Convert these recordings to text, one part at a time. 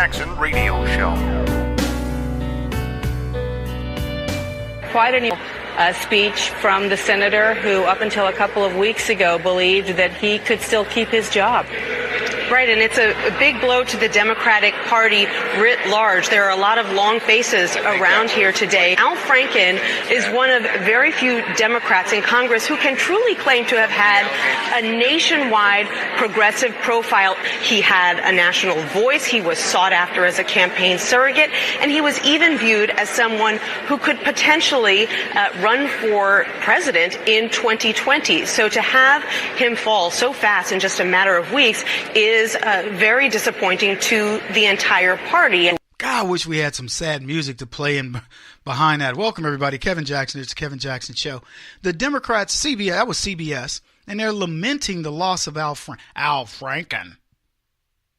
Jackson Radio Show. Quite a speech from the senator who, up until a couple of weeks ago, believed that he could still keep his job. Right, and it's a big blow to the Democratic Party writ large. There are a lot of long faces around here today. Al Franken is one of very few Democrats in Congress who can truly claim to have had a nationwide progressive profile. He had a national voice. He was sought after as a campaign surrogate, and he was even viewed as someone who could potentially run for president in 2020. So to have him fall so fast in just a matter of weeks is very disappointing to the entire party. God, I wish we had some sad music to play in behind that. Welcome, everybody. Kevin Jackson. It's the Kevin Jackson Show. The Democrats, CBS, that was CBS, and they're lamenting the loss of Al Franken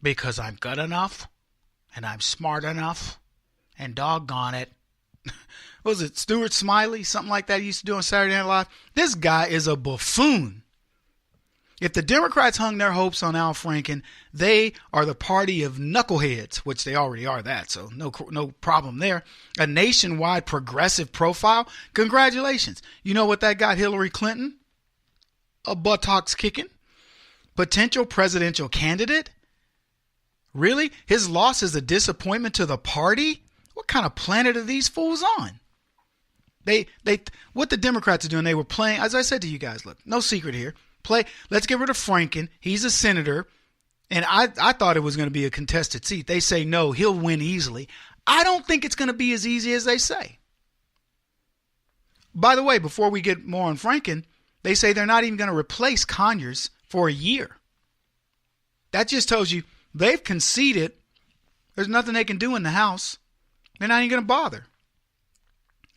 because I'm good enough and I'm smart enough and doggone it. What was it, Stuart Smiley? Something like that he used to do on Saturday Night Live. This guy is a buffoon. If the Democrats hung their hopes on Al Franken, they are the party of knuckleheads, which they already are that, so no problem there. A nationwide progressive profile? Congratulations. You know what that got Hillary Clinton? A buttocks kicking? Potential presidential candidate? Really? His loss is a disappointment to the party? What kind of planet are these fools on? What the Democrats are doing, they were playing, as I said to you guys, look, no secret here. Let's get rid of Franken. He's a senator. And I thought it was going to be a contested seat. They say no, he'll win easily. I don't think it's going to be as easy as they say. By the way, before we get more on Franken, they say they're not even going to replace Conyers for a year. That just tells you they've conceded. There's nothing they can do in the House. They're not even going to bother.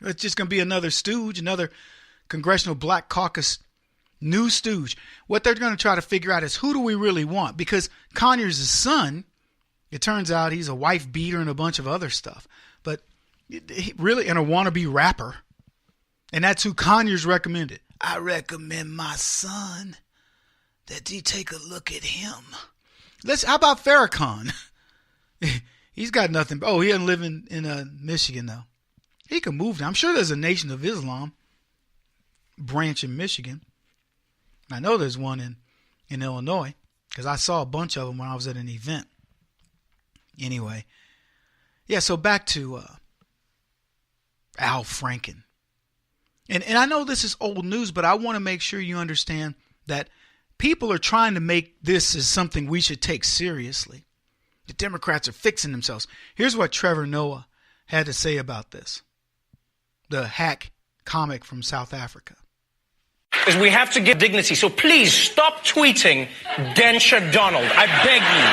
It's just going to be another stooge, another Congressional Black Caucus new stooge. What they're going to try to figure out is who do we really want? Because Conyers' son, it turns out he's a wife beater and a bunch of other stuff. But he really, and a wannabe rapper. And that's who Conyers recommended. I recommend my son that you take a look at him. How about Farrakhan? He's got nothing. Oh, he doesn't live in Michigan, though. He can move now. I'm sure there's a Nation of Islam branch in Michigan. I know there's one in Illinois because I saw a bunch of them when I was at an event. Anyway, yeah, so back to Al Franken. And I know this is old news, but I want to make sure you understand that people are trying to make this as something we should take seriously. The Democrats are fixing themselves. Here's what Trevor Noah had to say about this. The hack comic from South Africa. Is we have to give dignity. So please stop tweeting Densha Donald. I beg you,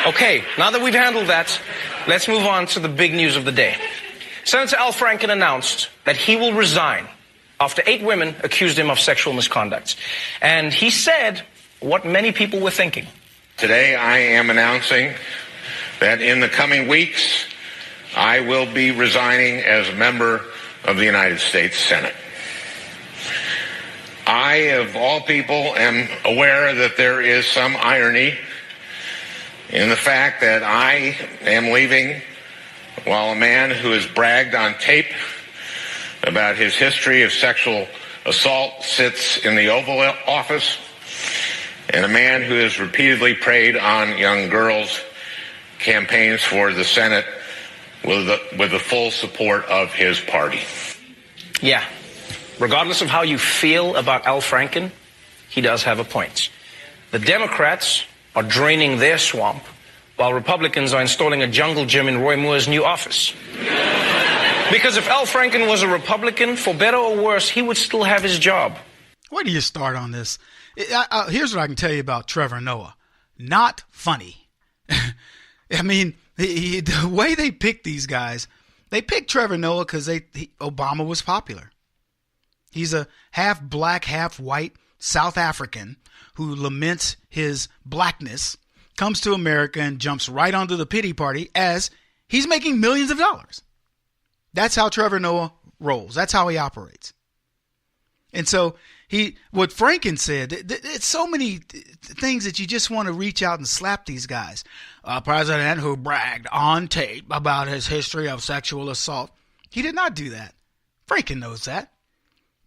please. Okay, now that we've handled that, let's move on to the big news of the day. Senator Al Franken announced that he will resign after 8 women accused him of sexual misconduct. And he said what many people were thinking. Today I am announcing that in the coming weeks, I will be resigning as a member of the United States Senate. I, of all people, am aware that there is some irony in the fact that I am leaving while a man who has bragged on tape about his history of sexual assault sits in the Oval Office, and a man who has repeatedly preyed on young girls campaigns for the Senate with the full support of his party. Yeah. Regardless of how you feel about Al Franken, he does have a point. The Democrats are draining their swamp while Republicans are installing a jungle gym in Roy Moore's new office. Because if Al Franken was a Republican, for better or worse, he would still have his job. Where do you start on this? Here's what I can tell you about Trevor Noah. Not funny. I mean, the way they picked these guys, they picked Trevor Noah because Obama was popular. He's a half black, half white South African who laments his blackness, comes to America and jumps right onto the pity party as he's making millions of dollars. That's how Trevor Noah rolls. That's how he operates. And so what Franken said, it's so many things that you just want to reach out and slap these guys. A president who bragged on tape about his history of sexual assault. He did not do that. Franken knows that.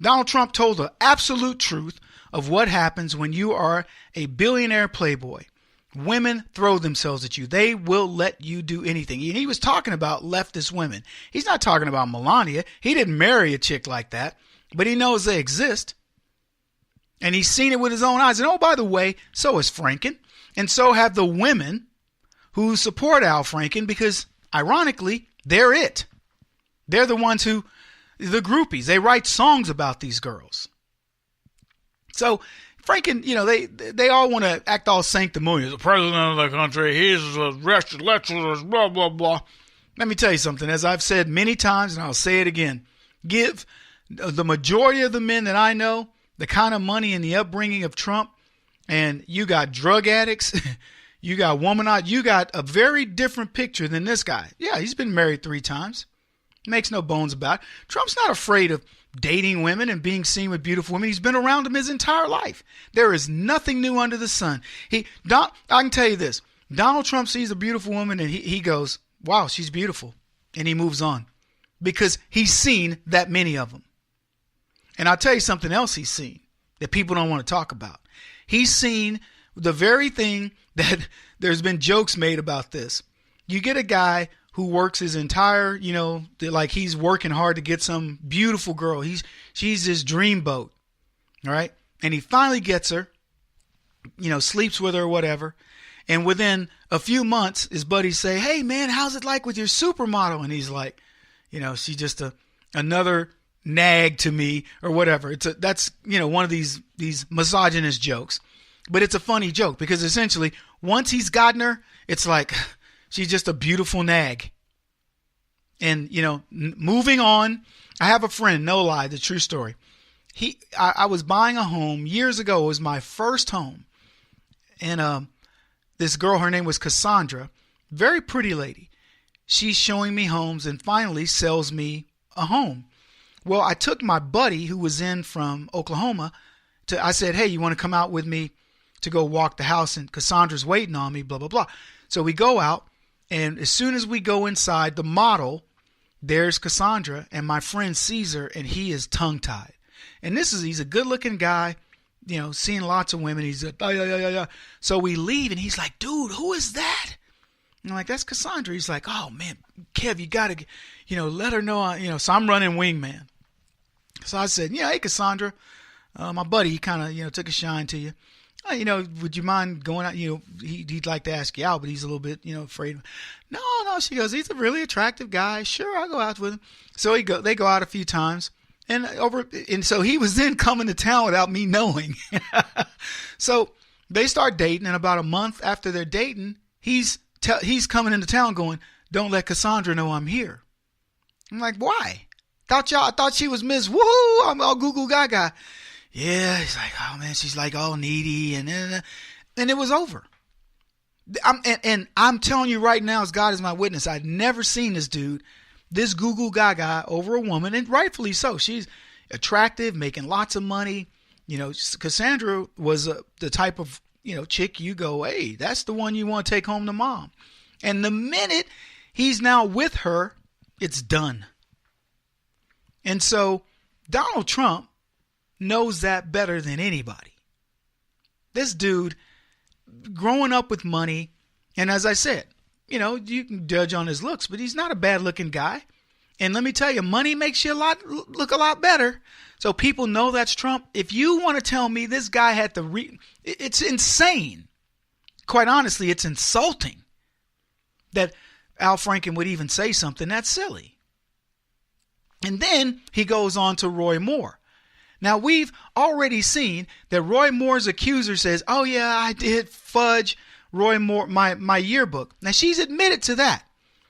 Donald Trump told the absolute truth of what happens when you are a billionaire playboy. Women throw themselves at you. They will let you do anything. And he was talking about leftist women. He's not talking about Melania. He didn't marry a chick like that, but he knows they exist. And he's seen it with his own eyes. And oh, by the way, so is Franken. And so have the women who support Al Franken because, ironically, they're it. They're the ones who, the groupies. They write songs about these girls. So Franken, they all want to act all sanctimonious. The president of the country, he's a wretched, blah, blah, blah. Let me tell you something. As I've said many times, and I'll say it again, give the majority of the men that I know the kind of money and the upbringing of Trump, and you got drug addicts, you got womanized, you got a very different picture than this guy. Yeah, he's been married 3 times. Makes no bones about it. Trump's not afraid of dating women and being seen with beautiful women. He's been around them his entire life. There is nothing new under the sun. I can tell you this. Donald Trump sees a beautiful woman and he goes, wow, she's beautiful. And he moves on because he's seen that many of them. And I'll tell you something else he's seen that people don't want to talk about. He's seen the very thing that there's been jokes made about this. You get a guy who works his entire, like he's working hard to get some beautiful girl. She's his dreamboat, all right? And he finally gets her, sleeps with her or whatever. And within a few months, his buddies say, hey, man, how's it like with your supermodel? And he's like, she's just another nag to me or whatever. That's one of these misogynist jokes. But it's a funny joke because essentially once he's gotten her, it's like she's just a beautiful nag. And, moving on, I have a friend, no lie, the true story. I was buying a home years ago. It was my first home. And this girl, her name was Cassandra, very pretty lady. She's showing me homes and finally sells me a home. Well, I took my buddy who was in from Oklahoma I said, hey, you want to come out with me to go walk the house? And Cassandra's waiting on me, blah, blah, blah. So we go out, and as soon as we go inside, the model, there's Cassandra, and my friend sees her, and he is tongue-tied. And he's a good-looking guy, seeing lots of women. He's like, So we leave, and he's like, dude, who is that? And I'm like, that's Cassandra. He's like, oh, man, Kev, you got to, let her know. So I'm running wingman. So I said, hey, Cassandra, my buddy, he kind of, took a shine to you. Would you mind going out? He'd like to ask you out, but he's a little bit, afraid. No, she goes, he's a really attractive guy. Sure, I'll go out with him. So they go out a few times. And so he was then coming to town without me knowing. So they start dating, and about a month after they're dating, he's coming into town going, don't let Cassandra know I'm here. I'm like, why? I thought she was Miss Woohoo. I'm all goo goo gaga. Yeah, he's like, oh man, she's like all needy, and it was over. I'm telling you right now, as God is my witness, I'd never seen this dude, this goo goo gaga over a woman, and rightfully so. She's attractive, making lots of money. Cassandra was the type of chick you go, hey, that's the one you want to take home to mom. And the minute he's now with her, it's done. And so Donald Trump knows that better than anybody. This dude, growing up with money, and as I said, you can judge on his looks, but he's not a bad-looking guy. And let me tell you, money makes you look a lot better. So people know that's Trump. If you want to tell me this guy had it's insane. Quite honestly, it's insulting that Al Franken would even say something that's silly. And then he goes on to Roy Moore. Now, we've already seen that Roy Moore's accuser says, oh, yeah, I did fudge Roy Moore, my yearbook. Now, she's admitted to that.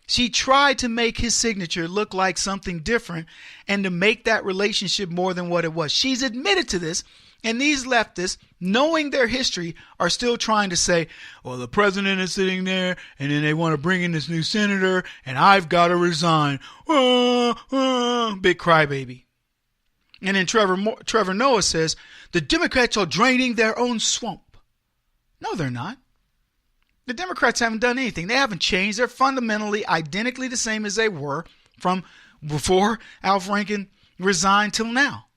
She tried to make his signature look like something different and to make that relationship more than what it was. She's admitted to this. And these leftists, knowing their history, are still trying to say, well, the president is sitting there, and then they want to bring in this new senator, and I've got to resign. Big crybaby. And then Trevor Noah says, the Democrats are draining their own swamp. No, they're not. The Democrats haven't done anything. They haven't changed. They're fundamentally identically the same as they were from before Al Franken resigned till now.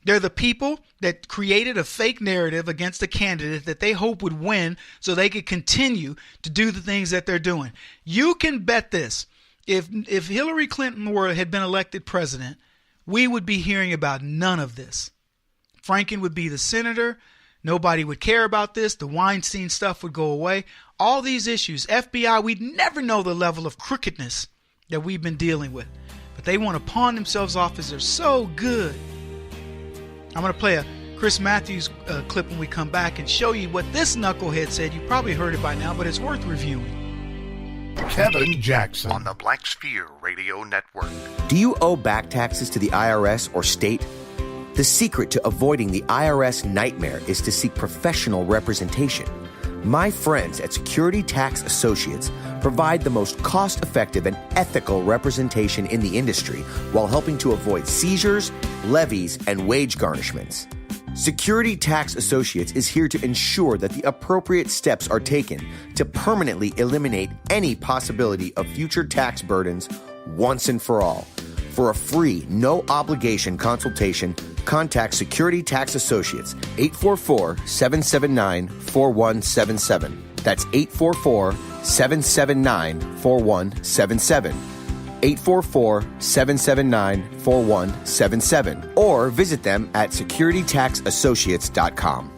They're the people that created a fake narrative against a candidate that they hope would win so they could continue to do the things that they're doing. You can bet this. If Hillary Clinton had been elected president, we would be hearing about none of this. Franken would be the senator. Nobody would care about this. The Weinstein stuff would go away. All these issues, FBI, we'd never know the level of crookedness that we've been dealing with. But they want to pawn themselves off as they're so good. I'm going to play a Chris Matthews clip when we come back and show you what this knucklehead said. You probably heard it by now, but it's worth reviewing. Kevin Jackson on the Black Sphere Radio Network. Do you owe back taxes to the IRS or state? The secret to avoiding the IRS nightmare is to seek professional representation. My friends at Security Tax Associates provide the most cost-effective and ethical representation in the industry while helping to avoid seizures, levies, and wage garnishments. Security Tax Associates is here to ensure that the appropriate steps are taken to permanently eliminate any possibility of future tax burdens once and for all. For a free, no-obligation consultation, contact Security Tax Associates, 844-779-4177. That's 844-779-4177. 844-779-4177. Or visit them at securitytaxassociates.com.